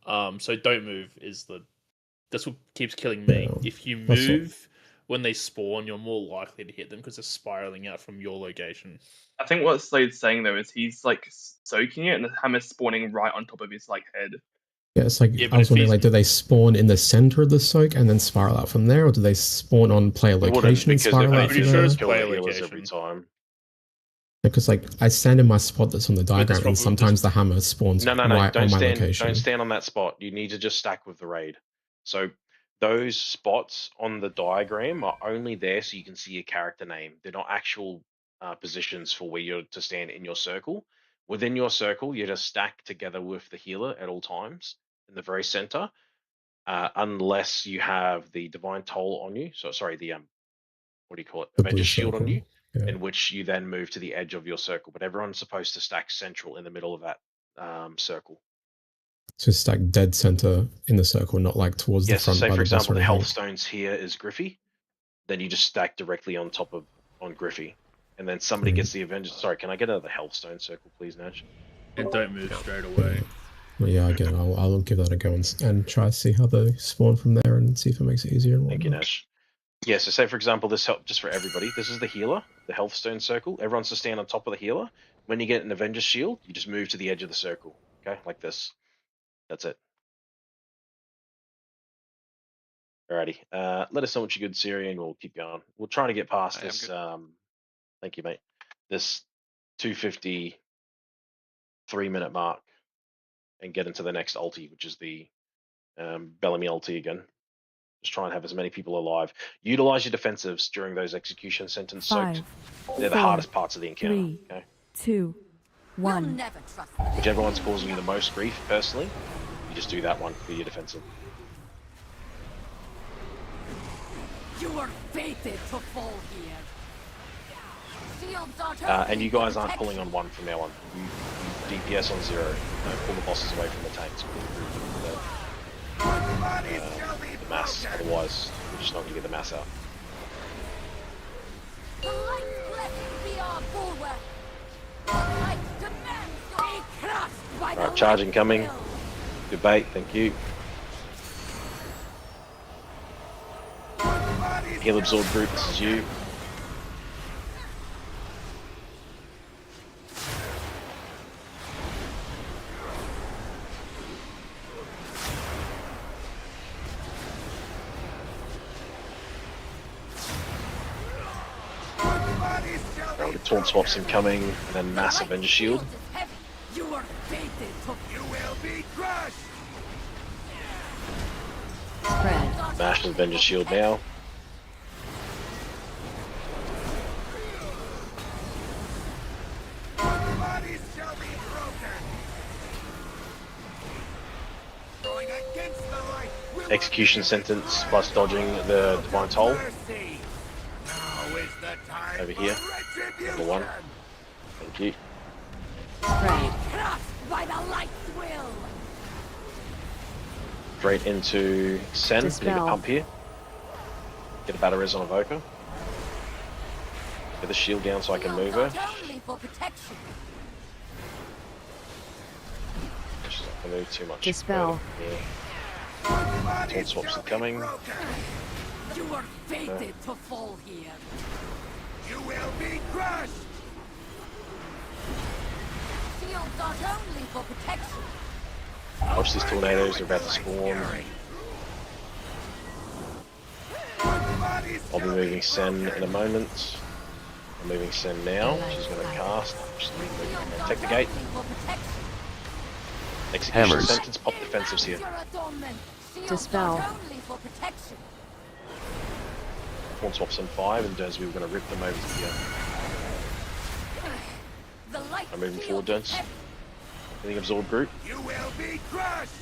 So don't move that's what keeps killing me. Yeah, If you that's what- move when they spawn, you're more likely to hit them because they're spiraling out from your location. I think what Slade's saying though is he's like soaking it, and the hammer's spawning right on top of his like head. Yeah, it's like Yeah, I but was if wondering, he's- like, do they spawn in the center of the soak and then spiral out from there, or do they spawn on player It wouldn't, location and because spiral if out pretty from sure there? it's kill the player healers location. every time. Because like I stand in my spot that's on the diagram, and sometimes the hammer spawns No. right Don't on my stand. location. Don't stand on that spot. You need to just stack with the raid. So those spots on the diagram are only there so you can see your character name. They're not actual positions for where you're to stand in your circle. Within your circle, you're to stack together with the healer at all times in the very center, unless you have the divine toll on you. So sorry, the what do you call it? The blue Avenger shield on circle. you. Yeah. In which you then move to the edge of your circle. But everyone's supposed to stack central in the middle of that circle. So stack dead center in the circle, not like towards the front. Say by for the boss example, or the anything. health stones here is Griffey. Then you just stack directly on top of Griffey, and then somebody gets the Avenger. Sorry, can I get another health stone circle, please, Naj? And don't move straight away. Well, yeah, I get it. I'll give that a go and try to see how they spawn from there and see if it makes it easier. And Thank you, Nash. Yeah, so say for example, this help just for everybody. This is the healer, the health stone circle. Everyone's to stand on top of the healer. When you get an Avenger shield, you just move to the edge of the circle. Okay, like this. That's it. Alrighty. Let us know what you're good, Siri, and we'll keep going. We're trying to get past this. Thank you, mate. This 250 3-minute mark and get into the next ulti, which is the Bellamy ulti again. Just try and have as many people alive. Utilize your defensives during those execution sentence soaked. They're the hardest parts of the encounter. 3, okay? 2, 1. Whichever one's causing you the most grief, personally, you just do that one for your defensive. You are fated to fall here. And you guys aren't pulling on one from now on. You DPS on 0. Pull the bosses away from the tanks. The mass, otherwise we're just not going to get the mass out. Alright, charging coming. Good bait, thank you. Heal absorb group, this is you. Taunt swaps incoming, and then massive Avenger shield. You are fated to you will be crushed. Spread. Mash the Avenger shield now. Bodies shall be broken. Going against the light. Execution sentence plus dodging the divine toll. Over here. Number 1. Thank you. Spread. By the light's will. Straight into Sen. Leave a pump here. Get a battle res on Evoker. Get the shield down so I can move her. Only for protection. She's not going to move too much. Dispel. Yeah. Taunt swaps are coming. You are fated to fall here. You will be crushed. Shields are only for protection. Watch these tornadoes, they're about to spawn. I'll be moving Sen in a moment. I'm moving Sen now. She's going to cast. Just take the gate. Execution Hammers. sentence, pop defensives here. Dispel. Only for protection. Taunt swaps on 5, and as we were going to rip them over to here. The light I'm moving forward, Dons. Getting absorbed group. You will be crushed.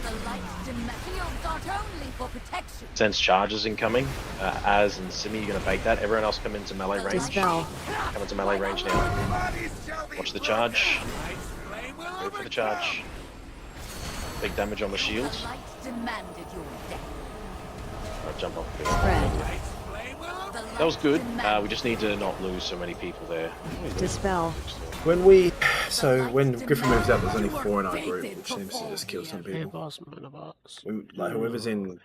The light shields are only for protection. Sense charges incoming. Az and Simi, you're going to bait that. Everyone else come into melee range. Dispel. Come into melee range now. Watch the charge. Go for the charge. Big damage on the shield. The light demanded your death. Alright, jump off. Spread. That was good. We just need to not lose so many people there. Dispel. When Griffin moves out, there's only 4 in our group, which seems to just kill some people. Like whoever's in.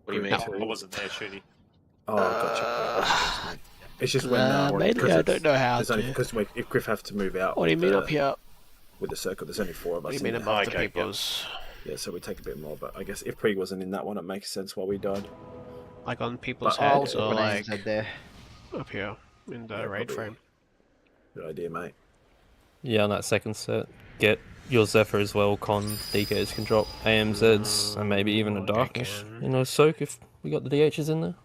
What do you mean? I wasn't there, Shooty. Oh, gotcha. It's just when Maybe I don't know how to. Because if Griff have to move out. What do you mean up here? With the circle, there's only 4 of us. What do you mean above the people's? Yeah, so we take a bit more, but I guess if Prig wasn't in that one, it makes sense why we died. Like on people's But heads, I'll- or like there. up here in the Yeah, raid probably. frame. Good idea, mate. Yeah, on that second set, get your Zephyr as well. Con DKs can drop AMZs and maybe even a Darkness. You know, soak if we got the DHs in there.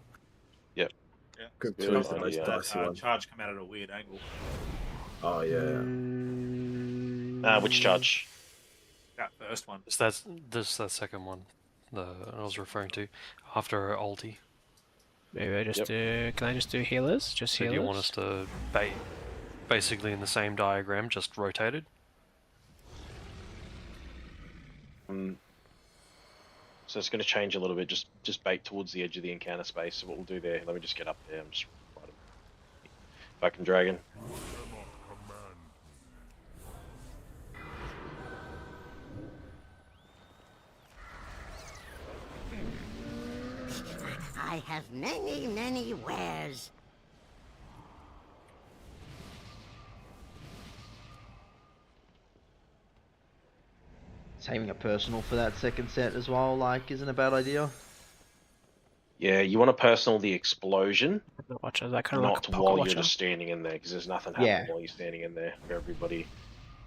Yep. Yeah. Good Good choice, the idea. most dicey one. Charge come out at a weird angle. Oh yeah. Which charge? That first one. That's that second one that I was referring to after ulti. Maybe I just do. Can I just do healers? Just So do healers. you want us to bait basically in the same diagram, just rotated? So it's going to change a little bit. Just bait towards the edge of the encounter space. So what we'll do there? Let me just get up there. I'm just back in dragon. I have many wares. Saving a personal for that second set as well, like, isn't a bad idea. Yeah, you want to personal the explosion, Watcher, that kind of not like a while pocket you're watcher. just standing in there, because there's nothing happening Yeah. while you're standing in there for everybody.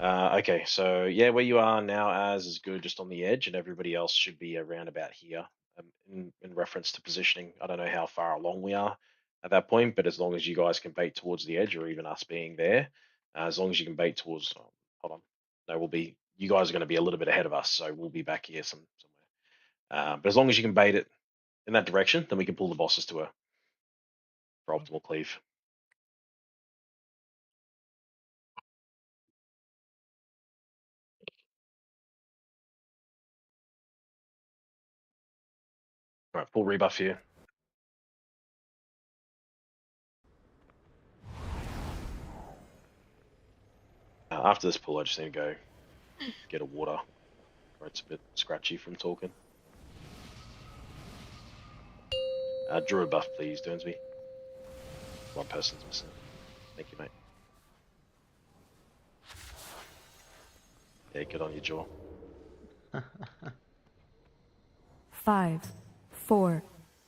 Okay, so yeah, where you are now as is good, just on the edge, and everybody else should be around about here. In reference to positioning, I don't know how far along we are at that point, but as long as you guys can bait towards the edge, or even us being there, as long as you can bait towards, hold on, no, we'll be. You guys are going to be a little bit ahead of us, so we'll be back here somewhere. But as long as you can bait it in that direction, then we can pull the bosses to her for optimal cleave. All right, full rebuff here. After this pull, I just need to go get a water, or it's a bit scratchy from talking. Druid buff, please, Durnsby. One person's missing. Thank you, mate. Yeah, good on your jaw. 5, 4,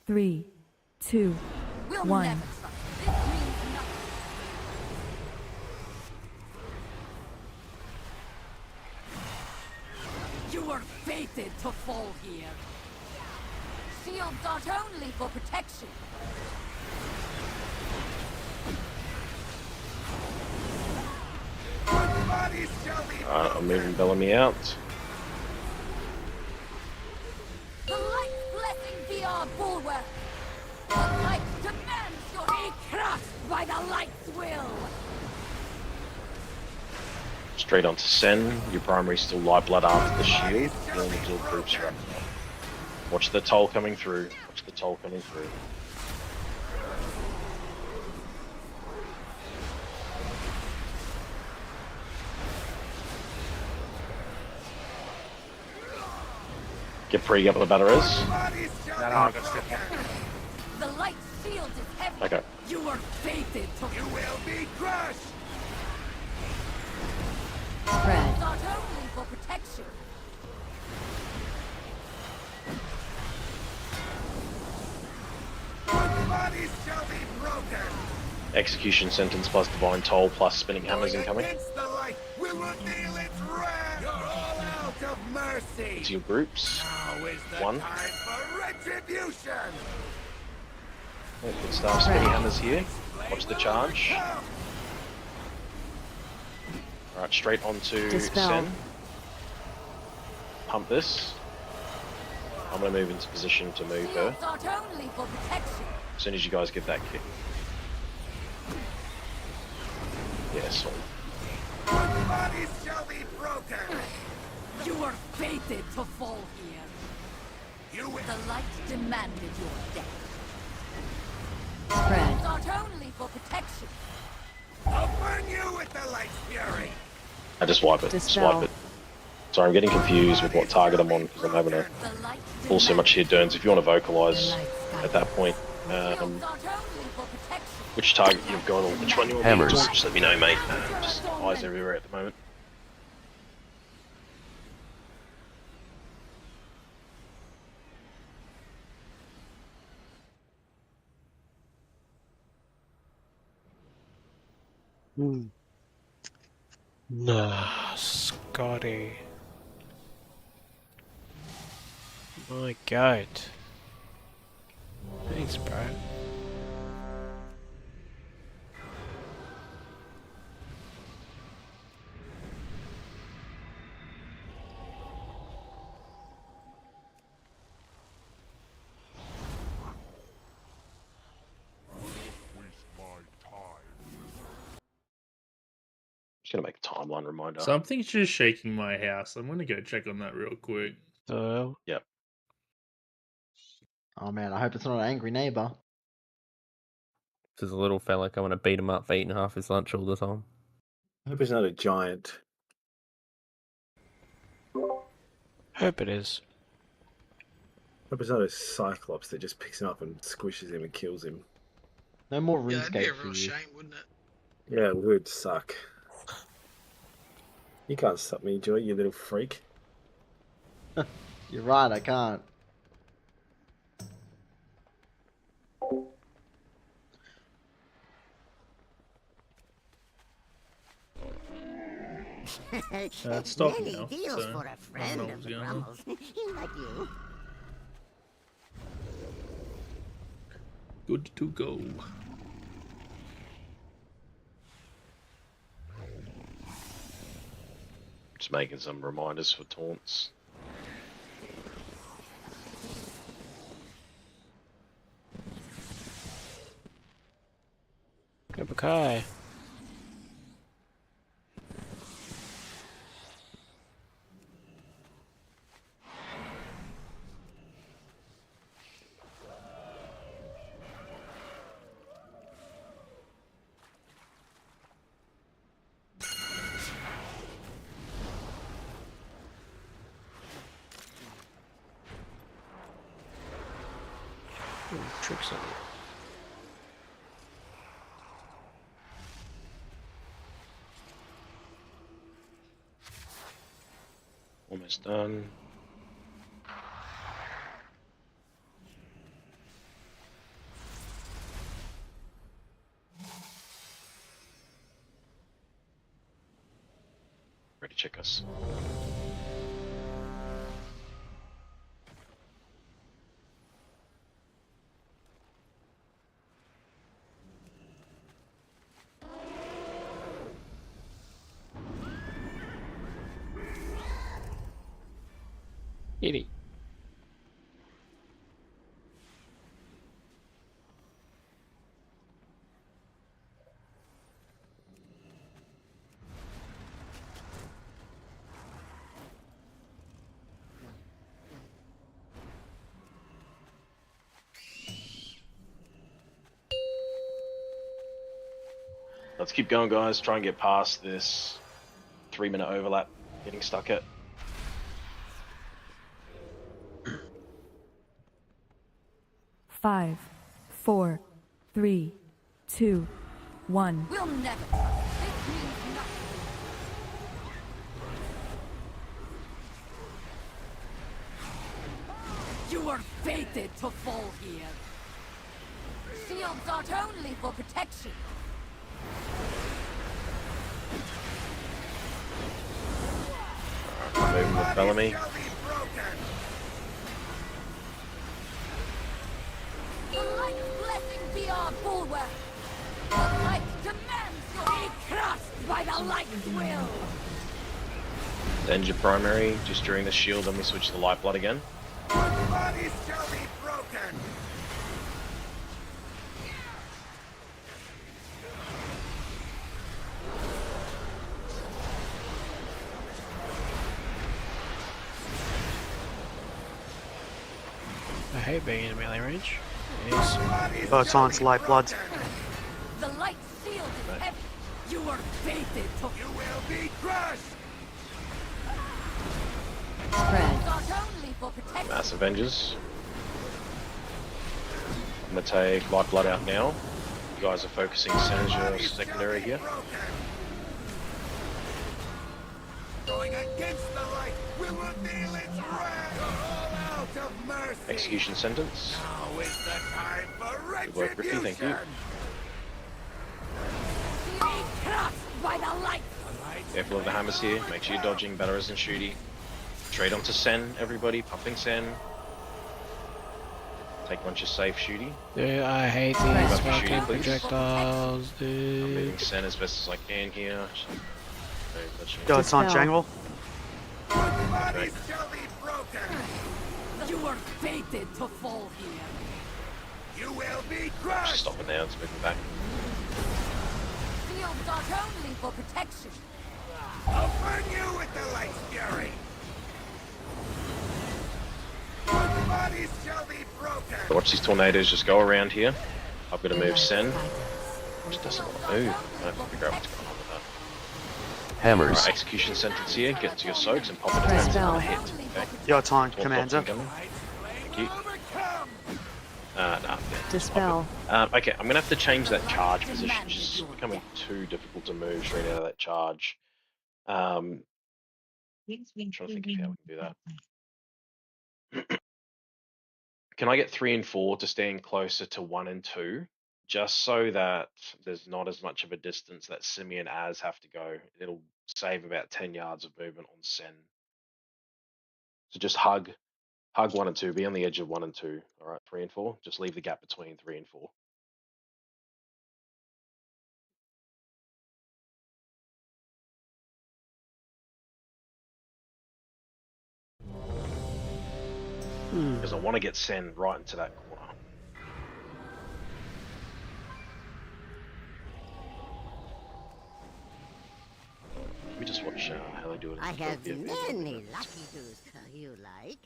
3, 2, We'll 1. never trust. This means nothing. You were fated to fall here. Shield not only for protection. Alright, I'm moving Bellamy out. The light's blessing be our bulwark. The light demands your be crushed by the light's will. Straight onto Sen. Your primary still light blood after the shield. Healing the guild groups right now. Watch the toll coming through. Watch the toll coming through. Get Pre up on the battle res. No, I got stepped back. The light shield is heavy. Okay. You were fated to. You will be crushed. Spread. Not only for protection. Bodies shall be broken. Execution sentence plus divine toll plus spinning hammers incoming. Against the light will reveal its wrath. You're all out of mercy. Into your groups. Now is the One. time for retribution. Good stuff. Spinning hammers here. Watch the charge. Alright, straight onto Dispel. Sen. Pump this. I'm going to move into position to move her. Shield not only for protection. As soon as you guys get that kick. Yeah, so Bodies shall be broken. You were fated to fall here. You will. The light demanded your death. Tread. Not only for protection. I'll burn you with the light fury. I just wipe it. Just Dispel. wipe it. Sorry, I'm getting confused with what target I'm on because I'm having to The light pull so much hit turns. If you want to vocalize at that point, not only for protection. which target you've got or which one you want Hammers. me to, just let me know, mate. Just eyes everywhere at the moment. No, Scotty. My god. Thanks, bro. Just gonna make a timeline reminder. Something's just shaking my house. I'm gonna go check on that real quick. Yep. Oh man, I hope it's not an angry neighbor. There's a little fella going to beat him up for eating half his lunch all the time. I hope it's not a giant. Hope it is. I hope it's not a cyclops that just picks him up and squishes him and kills him. No more Yeah, that'd be RuneScape a for real you. shame, wouldn't it? Yeah, it would suck. You can't stop me, Joy, you little freak. You're right, I can't. It's stopped Many now, deals so for a I friend don't know of what's the going on. Brummels. Like you. Good to go. Just making some reminders for taunts. Goodbye. Tricks on you. Almost done. Ready to check us. Idiot. Let's keep going, guys. Try and get past this 3-minute overlap getting stuck at. Five, 4, 3, 2, 1. We'll never. This means nothing. You are fated to fall here. Shields aren't only for protection. Moving with Bellamy. The light blessing be our bulwark. The light demands you be crushed by the light's will. End your primary just during the shield, then we switch to light blood again. Bodies shall be broken. I hate being in melee range. Oh, it's on, it's light blood. The light shield is heavy. You are fated to. You will be crushed. Mass Avengers. I'm gonna take light blood out now. You guys are focusing Sen as your secondary here. Going against the light will reveal its wrath. All out of mercy. Execution sentence. Now is the time for Good work, Ricky, thank you. By the light. Careful of the hammers here. Make sure you're dodging Batteras and Shooty. Straight onto Sen, everybody. Pumping Sen. Take once you're safe, Shooty. Dude, I hate these fucking projectiles, dude. I'm moving Sen as best as I can here. Yo, it's on Jangle. Great. You are fated to fall here. You will be Just crushed. stop it now, it's moving back. Shields are only for protection. I'll burn you with the light's fury. Your bodies shall be broken. Watch these tornadoes just go around here. I've got to move Sen. Just doesn't want to move. I have to figure out what's going on with that. Hammers. Right, execution sentence here. Get to your soaks and pop it defense on a hit. Okay. Yo, it's on, Taunt Commander. incoming. Thank you. Nah. Dispel. Okay, I'm gonna have to change that charge position. It's just becoming too difficult to move straight out of that charge. I'm trying to think of how we can do that. Can I get 3 and 4 to stand closer to 1 and 2, just so that there's not as much of a distance that Simi and Az have to go? It'll save about 10 yards of movement on Sen. So just hug 1 and 2. Be on the edge of 1 and 2. All right, 3 and 4. Just leave the gap between 3 and 4. Because I want to get Sen right into that corner. Let me just watch how they do it. I have many lucky do's you like.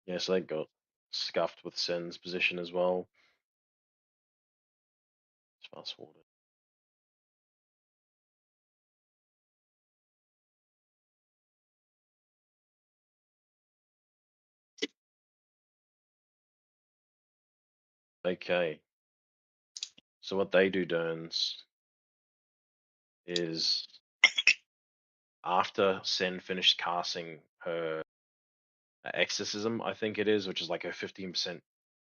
Yeah, so they got scuffed with Sen's position as well. Just fast forward it. Okay. So what they do, Derns, is after Sen finished casting her exorcism, I think it is, which is like her 15%,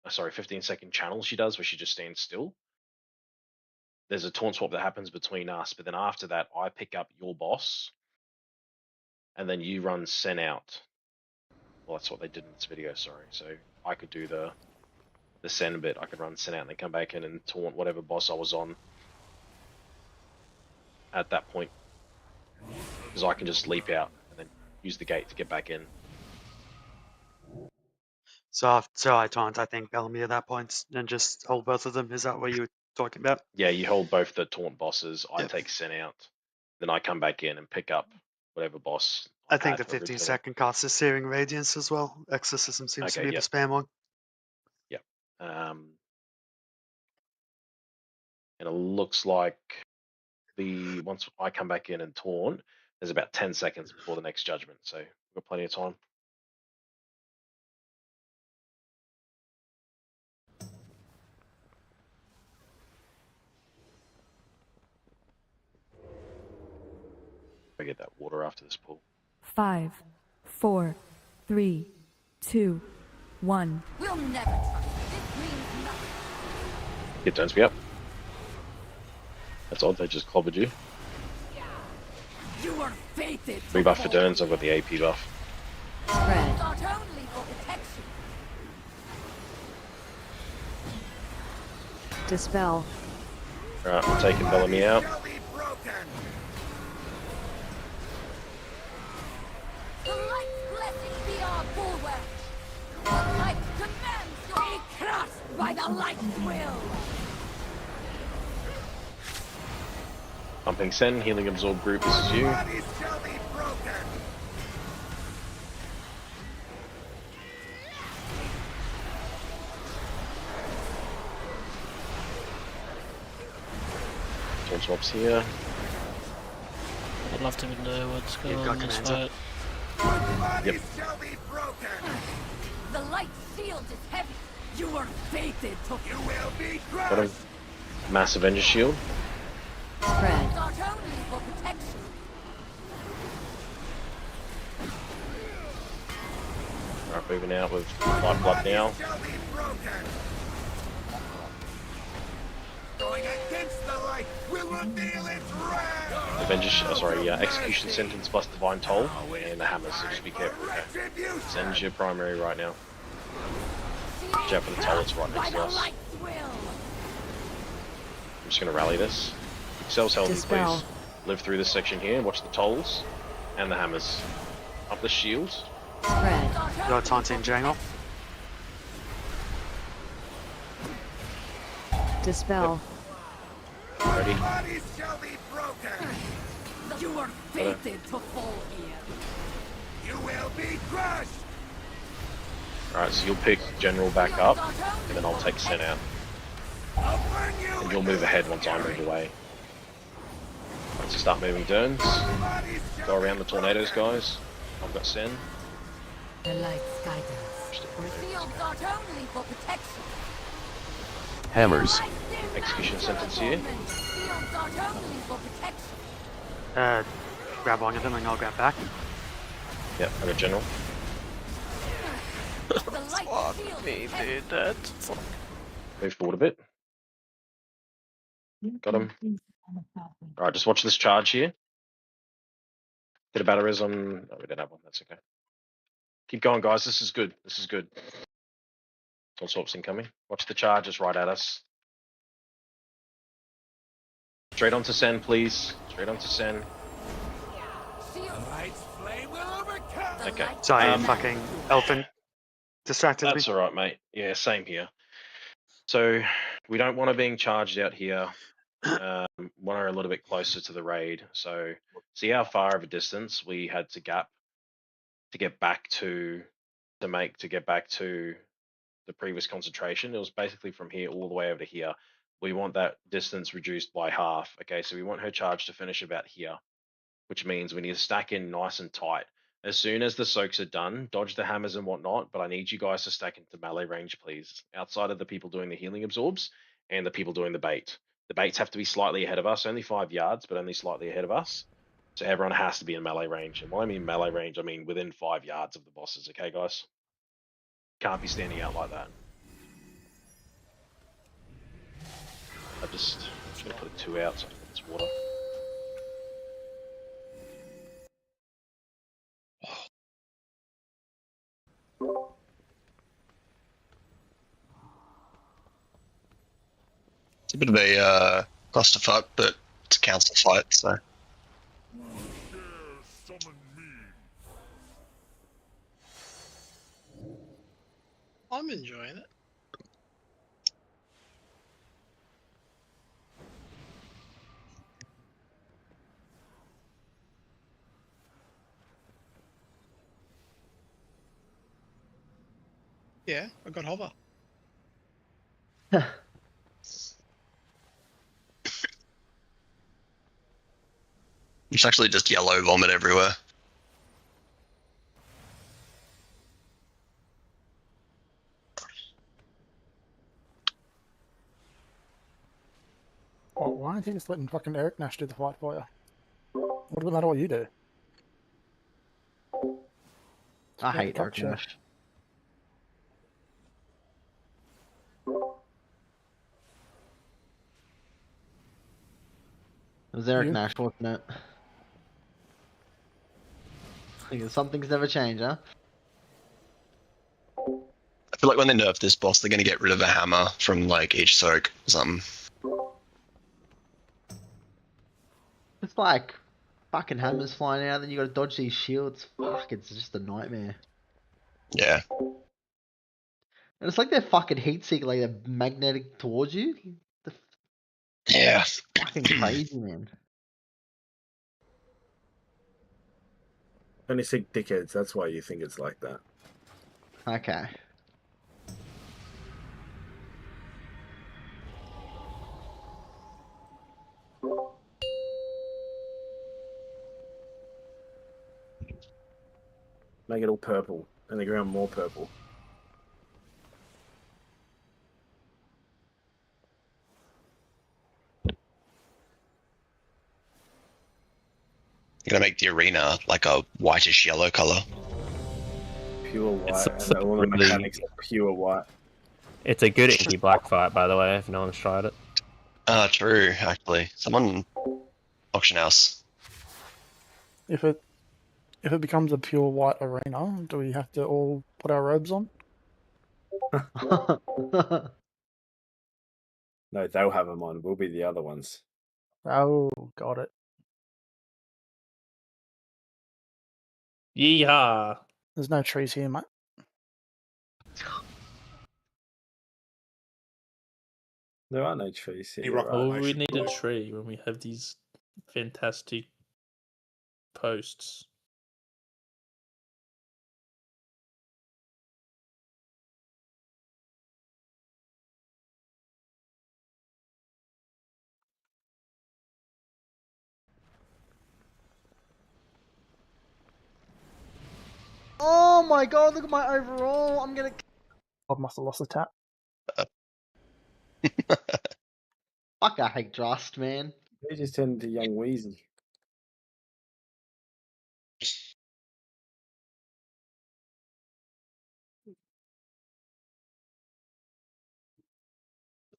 15-second channel she does, where she just stands still. There's a taunt swap that happens between us, but then after that, I pick up your boss, and then you run Sen out. Well, that's what they did in this video, sorry. So I could do the Sen bit. I could run Sen out and then come back in and taunt whatever boss I was on at that point. Because I can just leap out and then use the gate to get back in. So I taunt, I think, Bellamy at that point, and just hold both of them. Is that what you were talking about? Yeah, you hold both the taunt bosses. I take Sen out. Then I come back in and pick up whatever boss. I think the had originally. 15-second cast is Searing Radiance as well. Exorcism seems to be the spam one. Yep. And it looks like once I come back in and taunt, there's about 10 seconds before the next judgment, so we've got plenty of time. I get that water after this pull. 5, 4, 3, 2, 1. We'll never trust. This means nothing. It turns me up. That's odd, they just clobbered you. You are fated. Rebuff for Derns, I've got the AP buff. Spread. Not only for protection. Dispel. Alright, we're taking Bellamy out. The light's blessing be our bulwark. The light commands your the light's will. Pumping Sen, healing absorb group, this is you. Bodies shall be broken. Turn swaps here. I'd love to know what's going You've on got in this commander. fight. Bodies shall be broken. The light shield is heavy. You are fated to. You will be Got a crushed. mass Avenger shield. Spread. Not only for protection. Alright, moving out with light blood now. Shall be broken. Going against the light will reveal its wrath. Avenger, execution sentence plus divine toll and the hammers, so just be careful. Okay. Sen's your primary right now. Watch out for the toll, it's right next to us. I'm just going to rally this. Cells healthy, Dispel. please. Live through this section here, watch the tolls and the hammers. Up the shields. Spread. Got taunting Jangle. Dispel. Ready? Bodies shall be broken. You are fated to fall here. You will be crushed. Alright, so you'll pick General back up, and then I'll take Sen out. I'll burn you. And you'll move ahead once I move away. Once you start moving turns, go around the tornadoes, guys. I've got Sen. The light's guidance. Shields are only for protection. Hammers. Execution sentence here. Shields are only for protection. Grab one of them and I'll grab back. Yep, I got General. The light shield is heavy. Move forward a bit. Got him. Alright, just watch this charge here. Get a battle res on. No, we don't have one, that's okay. Keep going, guys. This is good. This is good. All swaps incoming. Watch the charges right at us. Straight onto Sen, please. Straight onto Sen. The light's flame will overcome. Okay. Sorry, fucking elephant distracted me. That's alright, mate. Yeah, same here. So, we don't want her being charged out here. Want her a little bit closer to the raid. So, see how far of a distance we had to gap to get back to the previous concentration. It was basically from here all the way over to here. We want that distance reduced by half. Okay, so we want her charge to finish about here, which means we need to stack in nice and tight. As soon as the soaks are done, dodge the hammers and whatnot, but I need you guys to stack into melee range, please. Outside of the people doing the healing absorbs and the people doing the bait. The baits have to be slightly ahead of us, only 5 yards, but only slightly ahead of us. So everyone has to be in melee range. And when I mean melee range, I mean within 5 yards of the bosses, okay, guys? Can't be standing out like that. I'm just going to put a 2 out so I can get this water. It's a bit of a clusterfuck, but it's a council fight, so. I'm enjoying it. Yeah, I got hover. It's actually just yellow vomit everywhere. Oh, why aren't you just letting fucking Eric Nash do the fight for you? What does it matter what you do? I hate Eric Nash. It was Eric Nash, wasn't it? Some things never change, huh? I feel like when they nerf this boss, they're going to get rid of a hammer from like each soak or something. It's like fucking hammers flying out, then you gotta dodge these shields. Fuck, it's just a nightmare. Yeah. And it's like they're fucking heat seeking, like they're magnetic towards you. Yeah. Fucking crazy, man. Only seek dickheads. That's why you think it's like that. Okay. Make it all purple, and the ground more purple. You're gonna make the arena like a whitish yellow color. Pure white, It's and all the really- mechanics are pure white. It's a good inky black fight, by the way, if no one's tried it. True, actually. Someone auction house. If it becomes a pure white arena, do we have to all put our robes on? No, they'll have them on. We'll be the other ones. Oh, got it. Yeehaw! There's no trees here, mate. There are no trees here. Oh, we need a tree when we have these fantastic posts. Oh my god, look at my overall. I'm gonna. I must have lost the tap. Fuck, I hate Trust, man. They just turned into young Wheezy.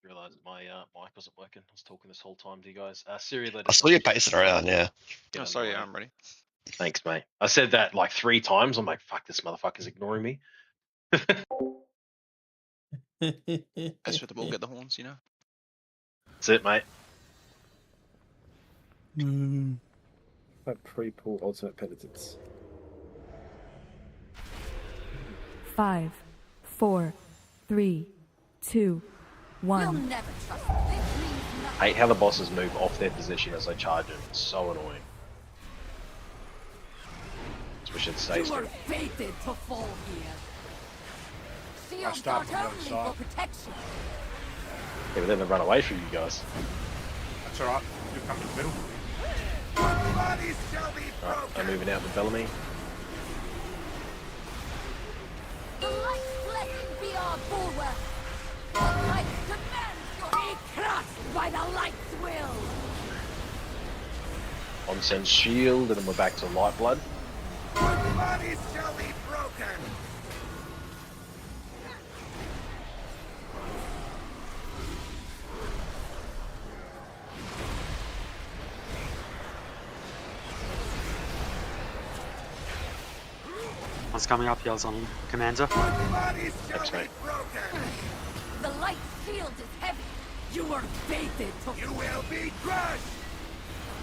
Realised my mic wasn't working. I was talking this whole time to you guys. Siri, let I us saw you pacing around, yeah. get Oh, sorry, underway. yeah, I'm ready. Thanks, mate. I said that like 3 times. I'm like, fuck, this motherfucker's ignoring me. That's where the ball get the horns, you know. That's it, mate. Pre-pull ultimate penitence. 5, 4, 3, 2, 1. You'll never trust me. This means nothing. I hate how the bosses move off their position as I charge it. It's so annoying. So we should stay You were still. fated to fall here. I Shields start aren't from the other only side. for protection. Yeah, but then they run away from you guys. That's alright. You come to the middle. Bodies shall be Right, I'm moving out with Bellamy. The light's blessing be our bulwark. The light commands you be crushed by the light's will. On sends shield, and then we're back to light blood. Bodies shall be broken. One's coming up, yells on Commander. Bodies shall Thanks, be mate. broken. The light's shield is heavy. You were fated to You will be crushed.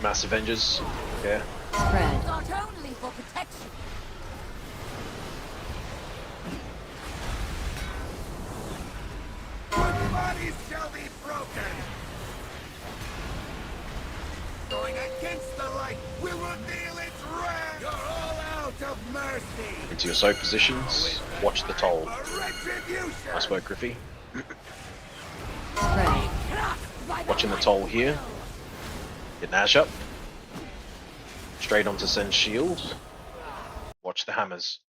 Mass Avengers. Yeah. Spread. not only for protection. Bodies shall be broken. Going against the light will reveal its wrath. You're all out of mercy. Into your soak positions. Watch the toll. A retribution. Nice work, Griffey. Spread. Watching the toll here. Get Nash up. Straight onto Sen's shield. Watch the hammers.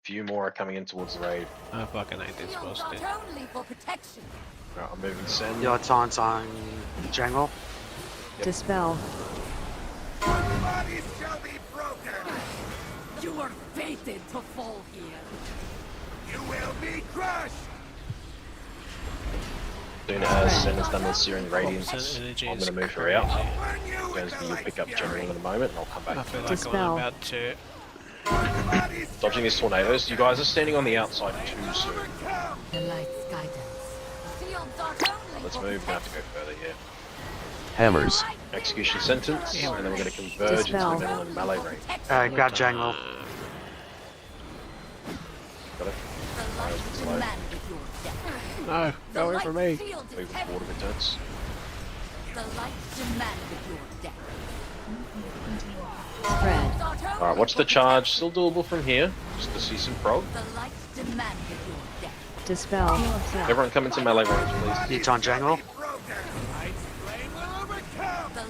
Few more are coming in towards the raid. I fucking hate this Shields boss, dude. not only for protection. Right, I'm moving Sen. Your taunts on Jangle. Yep. Dispel. Bodies shall be broken. You were fated to fall here. You will be crushed. Soon as Sen has done the Searing Radiance, Sen energy I'm is going to move her out. Burn you Going with to the be light's pick up General fury. in a moment, and I'll come I back. feel like Dispel. I'm about to. Bodies Dodging these tornadoes. You guys are standing on the outside too soon. overcome. The light's guidance. Shields aren't only Let's for move. Now to protection. go further here. Hammers. Execution sentence, and then we're going to converge into the Dispel. middle and melee range. Grab Jangle. Got it? The light's slow. No, go away from me. Moving forward if it turns. The light demanded your death. Alright, watch the charge. Still doable from here. Just to see some prog. The light demanded your death. Dispel. Everyone come into melee range, please. It's on Jangle. The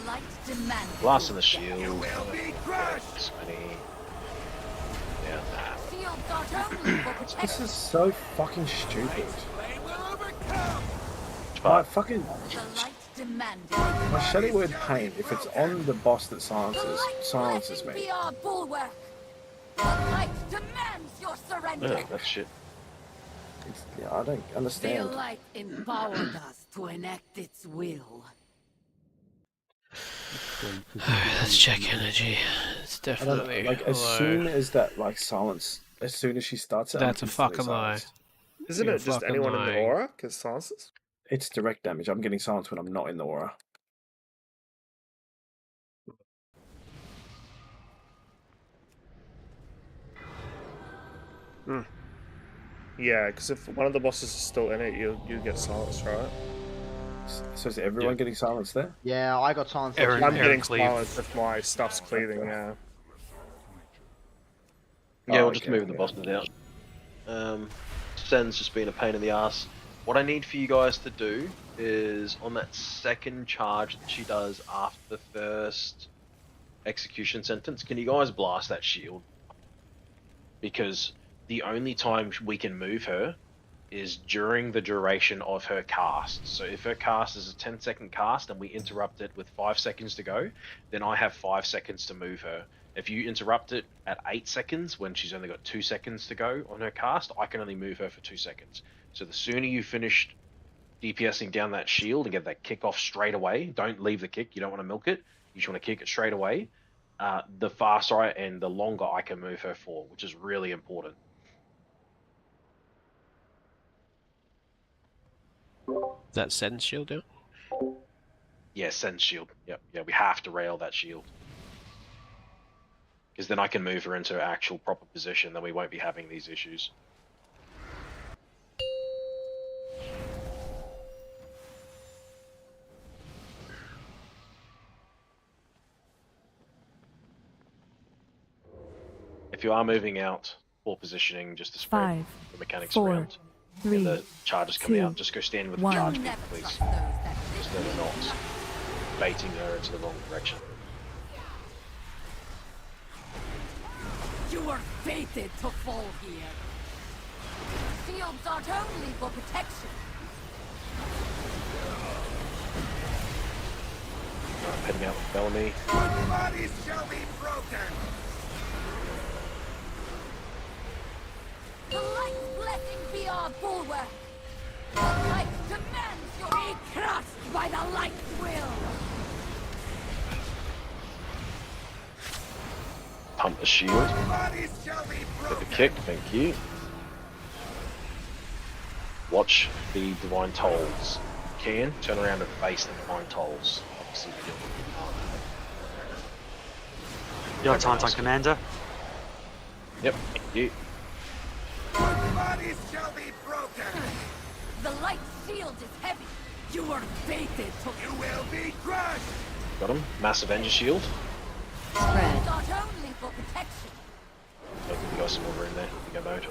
light demanded. Blast in the shield. Smitty. Yeah, nah. Shields are only for This protection. is so fucking stupid. But fucking The light demanded. my Shelly Word Pain, if it's on the boss that silences me. Be our bulwark. The light demands your surrender. yeah, that's shit. Yeah, I don't The understand. light empowered us to enact its will. Let's check energy. It's I don't know, definitely like as low. soon as that silence, as soon as she starts it, That's I'm a instantly fucking lie. silenced. Isn't You're it just fucking anyone in the lying. aura? Because silences? It's direct damage. I'm getting silenced when I'm not in the aura. Yeah, because if one of the bosses is still in it, you get silenced, right? So is everyone getting silenced there? Yeah, I got silenced. I'm getting silenced if my stuff's cleaving, yeah. Yeah, we'll just move the bosses out. Sen's just been a pain in the ass. What I need for you guys to do is on that second charge that she does after the first execution sentence, can you guys blast that shield? Because the only time we can move her is during the duration of her cast. So if her cast is a 10-second cast and we interrupt it with 5 seconds to go, then I have 5 seconds to move her. If you interrupt it at 8 seconds when she's only got 2 seconds to go on her cast, I can only move her for 2 seconds. So the sooner you finish DPSing down that shield and get that kick off straight away, don't leave the kick, you don't want to milk it, you just want to kick it straight away, the faster and the longer I can move her for, which is really important. That Sen's shield out? Yeah, send shield. Yep, yeah, we have to rail that shield. Because then I can move her into her actual proper position, then we won't be having these issues. If you are moving out for positioning, just to spread 5, the mechanics 4, around, 3, and the charges coming 2, out, just go stand with 1. the charge people, please. Just so we're not baiting her into the wrong direction. You were fated to fall here. Shields aren't only for protection. Heading out with Bellamy. Bodies shall be broken. The light's blessing be our bulwark. The light demands you be crushed by the light's will. Pump the shield. Bodies shall be Get broken. the kick, thank you. Watch the Divine Tolls. Can turn around and face the Divine Tolls. Obviously, we Your time's on Commander. Yep, thank you. Bodies shall be broken. The light's shield is heavy. You were fated to. You will be crushed. Got him. Massive Energy Shield. Shields aren't only for protection. I'll give you guys some more in there. We go mode.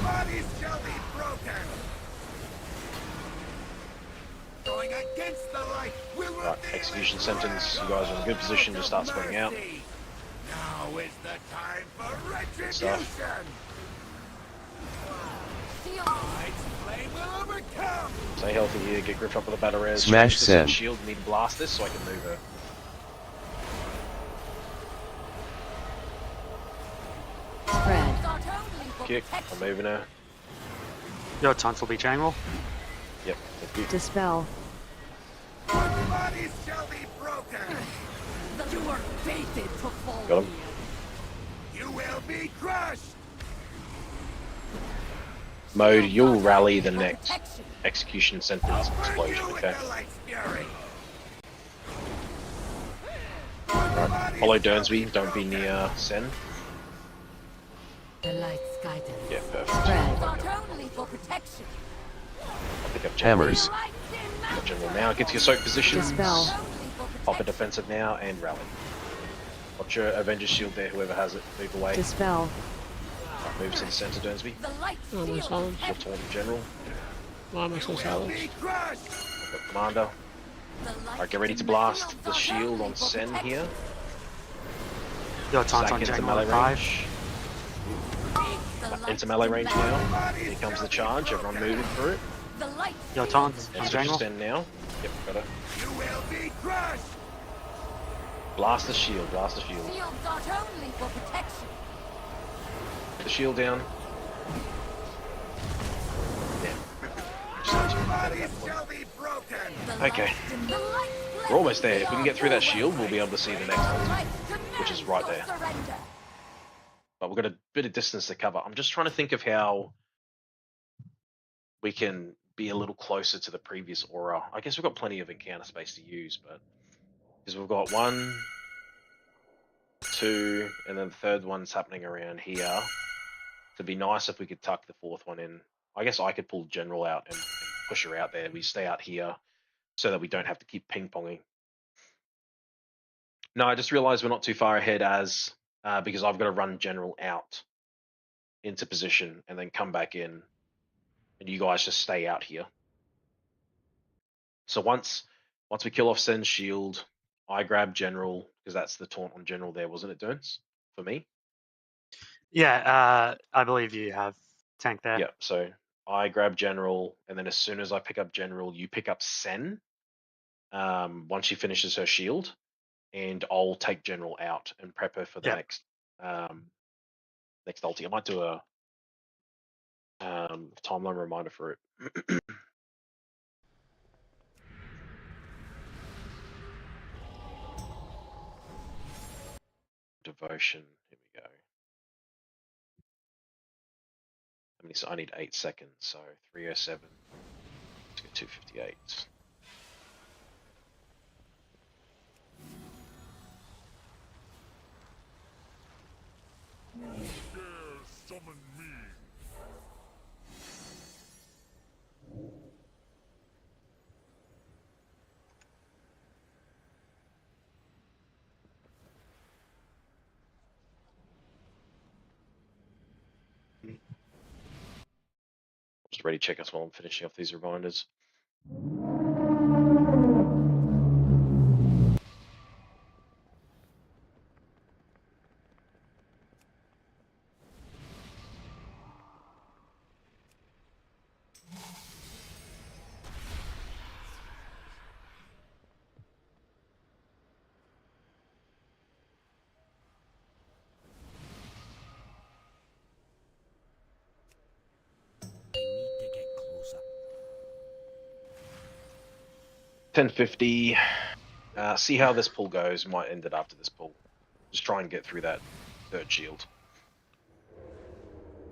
Bodies shall be broken. Going against the light will Right, execution sentence. You guys are in a good position to start spreading out. Now is the time for Good stuff. retribution. Light's flame will overcome. Stay healthy here. Get gripped up with a battle res. Smash Use this Sen. shield. Need to blast this so I can move her. Spread. Kick. I'm moving her. Your times will be Jangle. Yep. Thank you. Dispel. Bodies shall be broken. You were fated to fall Got him. here. You will be crushed. Mode. You'll rally the next execution sentence explosion. Okay. Right. Follow Durnsby. Don't be near Sen. The light's guidance. Yeah, perfect. Spread. Not only for protection. I'll pick up Hammers. Got general now. Get to your soak positions. Dispel. Pop a defensive now and rally. Watch your Avengers shield there, whoever has it. Move away. Dispel. Right, move to the center, Durnsby. Oh, my silence. Your taunt in general. Why am I so silent? I've got Commander. Alright, get ready to blast the shield on Sen here. Your taunt on into General melee at 5. range. Into melee range now. Here comes the charge. Everyone moving through it. Your taunt on Switch General. Sten now. Yep, got it. You will be crushed. Blast the shield. Blast the shield. Shield not only for protection. Put the shield down. Bodies shall be broken. Okay. We're almost there. If we can get through that shield, we'll be able to see the next ultimate, which is right there. But we've got a bit of distance to cover. I'm just trying to think of how we can be a little closer to the previous aura. I guess we've got plenty of encounter space to use, but because we've got 1, 2, and then the third one's happening around here. It'd be nice if we could tuck the fourth one in. I guess I could pull General out and push her out there. We stay out here so that we don't have to keep ping-ponging. No, I just realized we're not too far ahead as because I've got to run General out into position and then come back in, and you guys just stay out here. So once we kill off Sen's shield, I grab General, because that's the taunt on General there, wasn't it, Durns? For me? Yeah, I believe you have tank there. Yeah, so I grab General, and then as soon as I pick up General, you pick up Sen once she finishes her shield, and I'll take General out and prep her for the next ulti. I might do a timeline reminder for it. Devotion. Here we go. So I need 8 seconds, so 307. Let's get 258. Summon me. Just ready to check us while I'm finishing off these reminders. I need to get closer. 1050. See how this pull goes. Might end it after this pull. Just try and get through that third shield.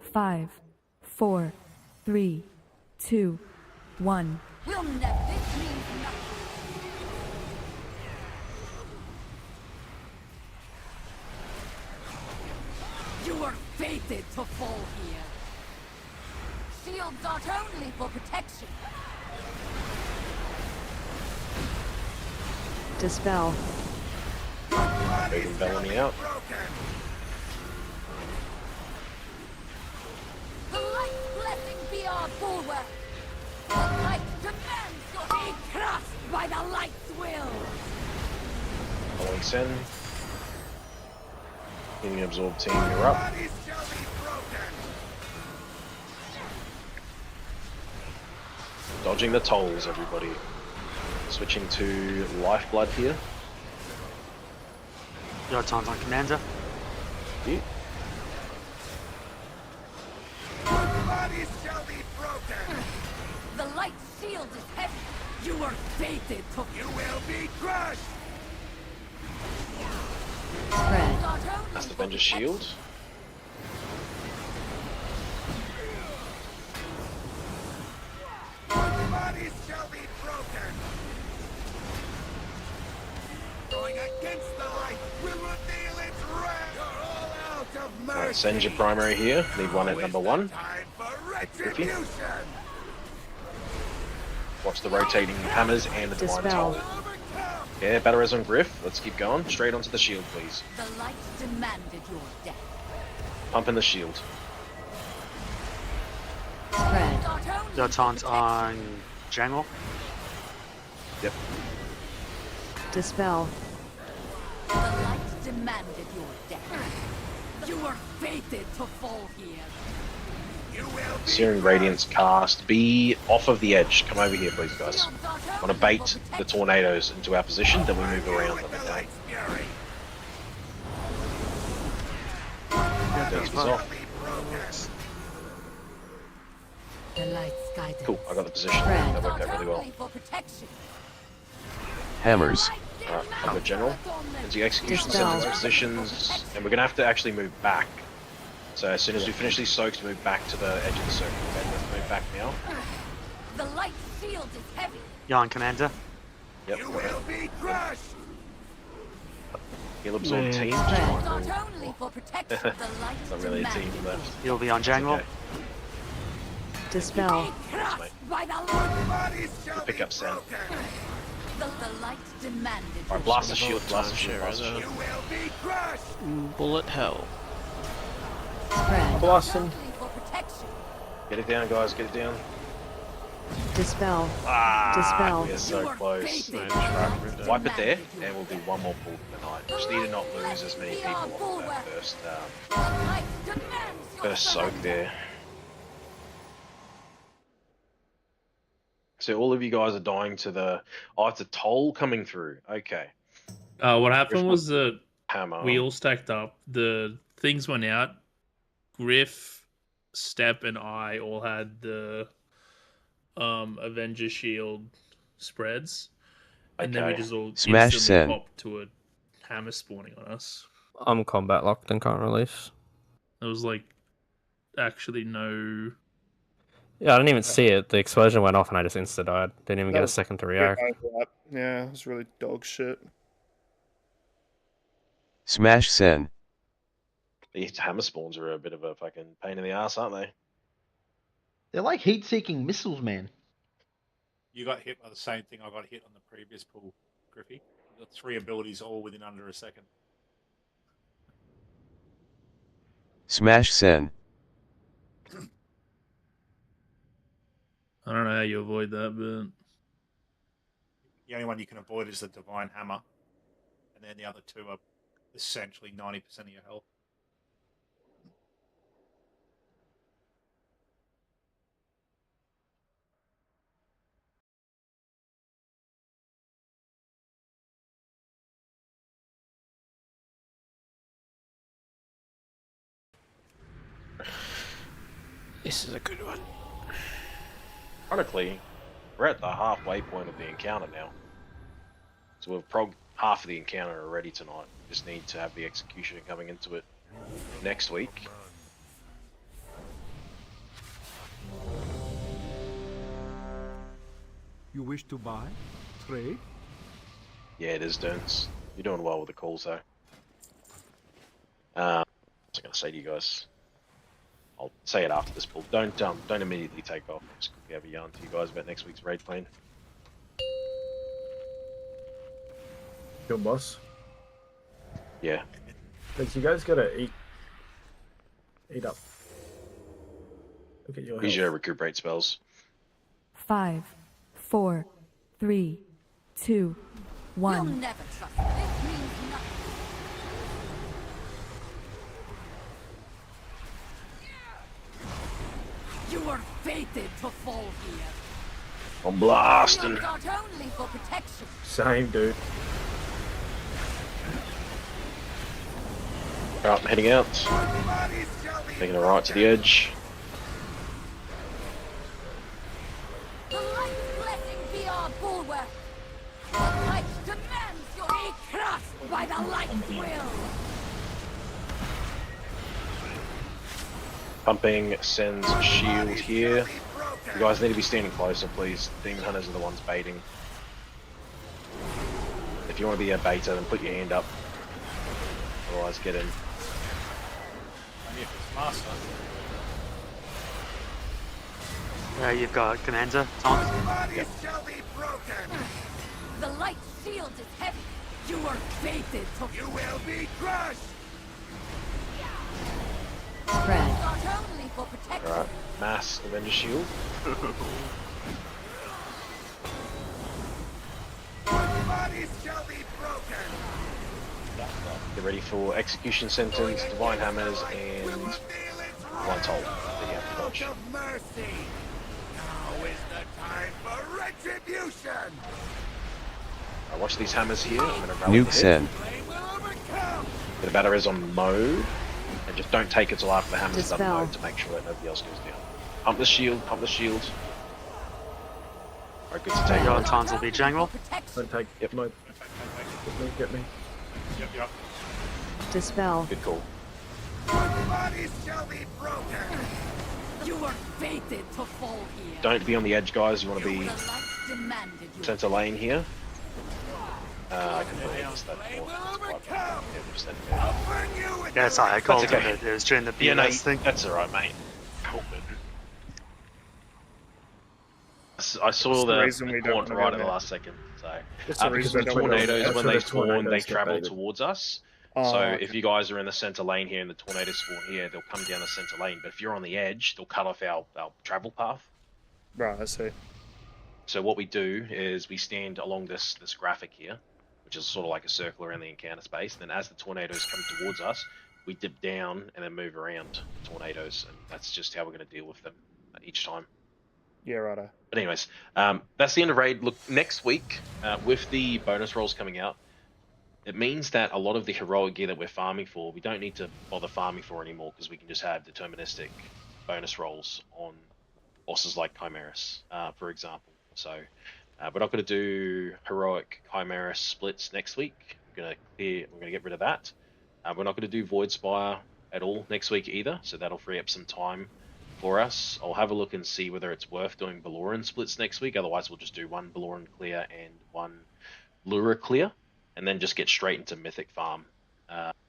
5, 4, 3, 2, 1. We'll never. This means nothing. You are fated to fall here. Shields not only for protection. Dispel. Moving Bellamy out. The light blessing be our bulwark. The light demands to be crushed by the light's will. Following Sen. Getting absorbed team, you're up. Dodging the tolls, everybody. Switching to Lifeblood here. Your taunt on Commander. Yeah. Bodies shall be broken. The light shield is heavy. You are fated to. You will be crushed. Spread. That's the Avengers shield. Bodies shall be broken. Going against the light will reveal its wrath. You're all out of Alright, send your primary here. Leave one at number 1. Griffy. Watch the rotating hammers and the divine Dispel. toll. Yeah, battle res on Griff. Let's keep going. Straight onto the shield, please. The light demanded your death. Pump in the shield. Spread. The taunt on Jangle. Yep. Dispel. The light demanded your death. You were fated to fall here. Searing Radiance cast. Be off of the edge. Come over here, please, guys. Want to bait the tornadoes into our position, then we move around them, okay? Dance was off. The light's guidance. Cool, I got the position. That worked out really well. Hammers. Alright, I've got General. Into execution center positions, and we're going to have to actually move back. So as soon as we finish these soaks, move back to the edge of the circle. Okay, let's move back now. The light shield is heavy. Yon Commander. Yep. You will be crushed. He'll absorb team. Not only for protection, the light Not really a team left. You'll be on Jangle. Okay. Dispel. Thanks, mate. by the light. We'll pick up Sam. The light demanded. Alright, blast the shield, blast the shield, blast the You shield. will be crushed. Bullet hell. Spread. Blossom. For protection. Get it down, guys, get it down. Dispel. Ah, Dispel. we're so close. Wipe it there, and we'll do one more pull for the night. Just need to not lose as many people on that first soak there. So all of you guys are dying to the... Oh, it's a toll coming through. Okay. What happened was that Hammer. we all stacked up. The things went out. Griff, Step, and I all had the Avenger Shield spreads, and then we Okay. just all Smash instantly send. popped to a hammer spawning on us. I'm combat locked and can't release. There was like actually no. Yeah, I didn't even see it. The explosion went off and I just insta died. Didn't even That get a was second to good react. overlap. Yeah, it was really dog shit. Smash send. These hammer spawns are a bit of a fucking pain in the ass, aren't they? They're like heat-seeking missiles, man. You got hit by the same thing I got hit on the previous pull, Griffy. You got 3 abilities all within under a second. Smash send. I don't know how you avoid that, but The only one you can avoid is the Divine Hammer. And then the other 2 are essentially 90% of your health. This is a good one. Ironically, we're at the halfway point of the encounter now. So we've progged half of the encounter already tonight. Just need to have the executioner coming into it next week. You wish to buy? Trade? Yeah, it is, Durns. You're doing well with the calls, though. What was I going to say to you guys? I'll say it after this pull. Don't immediately take off. Just quickly have a yarn to you guys about next week's raid plan. Your boss. Yeah. Because you guys gotta eat up. Look at your Use health. your recuperate spells. 5, 4, 3, 2, You'll 1. never trust me. This means nothing. You were fated to fall here. I'm blasting. Not only for protection. Same, dude. Alright, I'm heading out. Taking a right to the edge. The light's blessing be our bulwark. The light demands you be crushed by the light's will. Pumping sends shield here. You guys need to be standing closer, please. Demon Hunters are the ones baiting. If you want to be a baiter, then put your hand up. Otherwise, get in. Master. You've got Commander, taunt. Bodies shall be broken. The light shield is heavy. You are fated to. You will be crushed. Spread. Not only for protection. Alright, mass Avenger Shield. Bodies shall be broken. Get ready for Execution Sentence, Divine Hammers, and One Toll that you have to dodge. Of mercy. Now is the time for retribution. Right, watch these hammers here. I'm going to grab Nuke said. Get a battle res on mode, and just don't take it till after the hammers done Dispel. mode to make sure that nobody else goes down. Pump the shield, pump the shield. Alright, good to take Your on. taunts will be jungle. Don't take mode. Get me. Yep. Dispel. Good call. Bodies shall be broken. You are fated to fall here. Don't be on the edge, guys. You want to be The light demanded you. center lane here. I completely missed that before. Yeah, sorry, I called okay. it. It was during the Yeah, no, BNS thing. that's alright, mate. Cool. I saw That's the the reason we don't taunt wanna right go at the there. last second. So That's the because reason the we don't wanna go tornadoes, there. when That's they where the spawn, they tornadoes get travel baited. towards us. Oh, So okay. if you guys are in the center lane here and the tornadoes spawn here, they'll come down the center lane. But if you're on the edge, they'll cut off our travel path. Right, I see. So what we do is we stand along this graphic here, which is sort of like a circle around the encounter space. Then as the tornadoes come towards us, we dip down and then move around the tornadoes, and that's just how we're going to deal with them each time. Yeah, righto. But anyways, that's the end of raid. Look, next week with the bonus rolls coming out, it means that a lot of the heroic gear that we're farming for, we don't need to bother farming for anymore because we can just have deterministic bonus rolls on bosses like Chimeras, for example. So we're not going to do heroic Chimeras splits next week. We're going to get rid of that. We're not going to do Void Spire at all next week either, so that'll free up some time for us. I'll have a look and see whether it's worth doing Baloran splits next week. Otherwise, we'll just do one Baloran clear and one Lura clear, and then just get straight into Mythic farm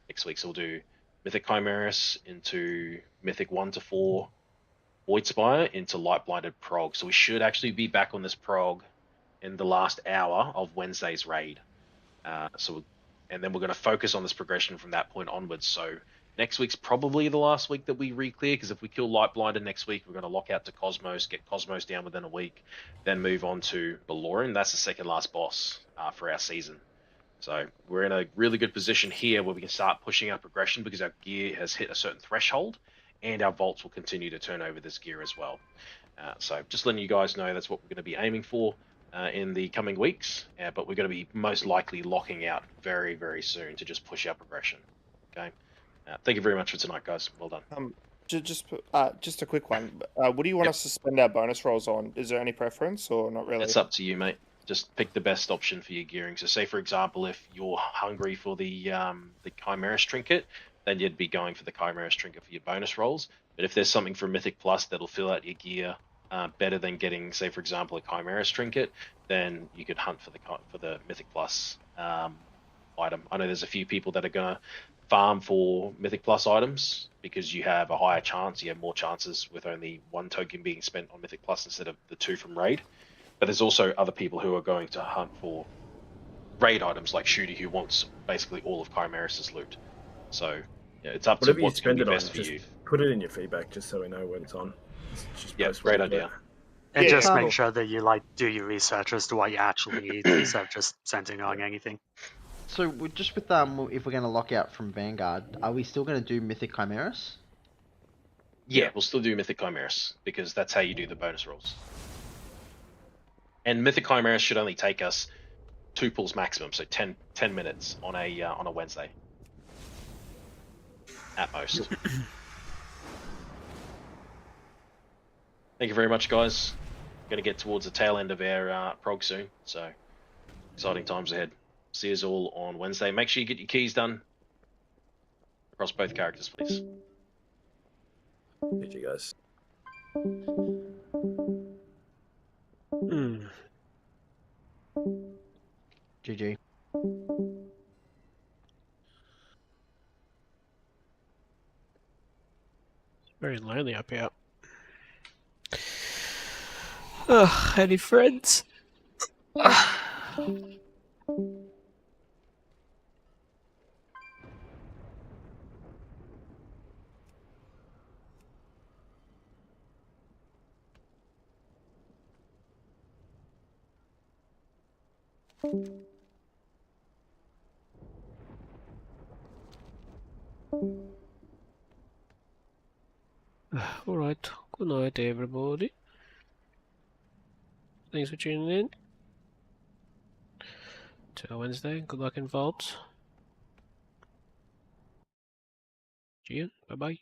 next week. So we'll do Mythic Chimeras into Mythic 1 to 4 Void Spire into Light Blinded Prog. So we should actually be back on this Prog in the last hour of Wednesday's raid. And then we're going to focus on this progression from that point onwards. So next week's probably the last week that we re-clear, because if we kill Light Blinded next week, we're going to lock out to Cosmos, get Cosmos down within a week, then move on to Baloran. That's the second last boss for our season. So we're in a really good position here where we can start pushing our progression because our gear has hit a certain threshold, and our vaults will continue to turn over this gear as well. So just letting you guys know that's what we're going to be aiming for in the coming weeks, but we're going to be most likely locking out very, very soon to just push our progression. Okay. Thank you very much for tonight, guys. Well done. Just a quick one. What do you want us to spend our bonus rolls on? Is there any preference or not really? It's up to you, mate. Just pick the best option for your gearing. So say, for example, if you're hungry for the Chimeras trinket, then you'd be going for the Chimeras trinket for your bonus rolls. But if there's something for Mythic Plus that'll fill out your gear better than getting, say, for example, a Chimeras trinket, then you could hunt for the Mythic Plus item. I know there's a few people that are going to farm for Mythic Plus items because you have a higher chance, you have more chances with only one token being spent on Mythic Plus instead of the 2 from raid. But there's also other people who are going to hunt for raid items like Shooty, who wants basically all of Chimeras' loot. So yeah, it's up Whatever to you what's going spend to it be on, best for just you. put it in your feedback just so we know when it's on. Yeah, great idea. And Yeah, just cool. make sure that you do your research as to what you actually need instead of just sending on anything. So just with if we're going to lock out from Vanguard, are we still going to do Mythic Chimeras? Yeah, we'll still do Mythic Chimeras because that's how you do the bonus rolls. And Mythic Chimeras should only take us 2 pulls maximum, so 10 minutes on a Wednesday at most. Thank you very much, guys. Going to get towards the tail end of our prog soon, so exciting times ahead. See us all on Wednesday. Make sure you get your keys done across both characters, please. GG, guys. GG. Very lonely up here. Any friends? Alright, good night everybody. Thanks for tuning in. Till Wednesday, good luck in vaults. See you, bye bye.